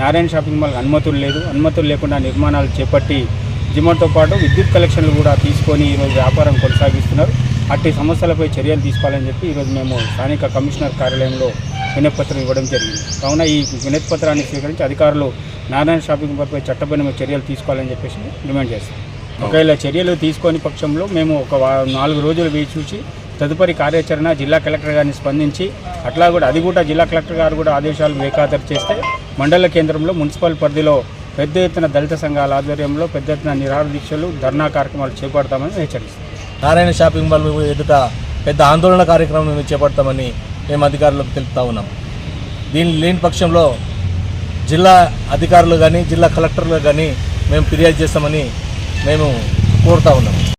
Narayana shopping mall అనుమతులు లేకుండా నిర్మాణాలు చేపట్టి జిమ్మర్తో పాటు విద్యుత్ కలెక్షన్లు కూడా తీసుకొని ఈరోజు వ్యాపారం కొనసాగిస్తున్నారు. అట్టి సమస్యలపై చర్యలు తీసుకోవాలని చెప్పి ఈరోజు మేము స్థానిక కమిషనర్ కార్యాలయంలో వినతిపత్రం ఇవ్వడం జరిగింది. కావున ఈ వినతిపత్రాన్ని స్వీకరించి అధికారులు నారాయణ షాపింగ్ మాల్పై చట్టపరమైన చర్యలు తీసుకోవాలని చెప్పేసి డిమాండ్ చేస్తాం. ఒకవేళ చర్యలు తీసుకొని పక్షంలో మేము ఒక 4 రోజులు వేచి చూసి తదుపరి కార్యాచరణ జిల్లా కలెక్టర్ గారిని స్పందించి అట్లా కూడా అది కూడా జిల్లా కలెక్టర్ గారు కూడా ఆదేశాలు బేఖాతరు చేస్తే మండల కేంద్రంలో మున్సిపల్ పరిధిలో పెద్ద ఎత్తున దళిత సంఘాల ఆధ్వర్యంలో పెద్ద ఎత్తున నిరాహార దీక్షలు ధర్నా కార్యక్రమాలు చేపడతామని హెచ్చరిస్తాం. నారాయణ షాపింగ్ మాల్ ఎదుట పెద్ద ఆందోళన కార్యక్రమం మేము చేపడతామని మేము అధికారులకు తెలుపుతా ఉన్నాం. దీని లేని పక్షంలో జిల్లా అధికారులు కానీ జిల్లా కలెక్టర్లు కానీ మేము ఫిర్యాదు చేస్తామని మేము కోరుతా ఉన్నాం.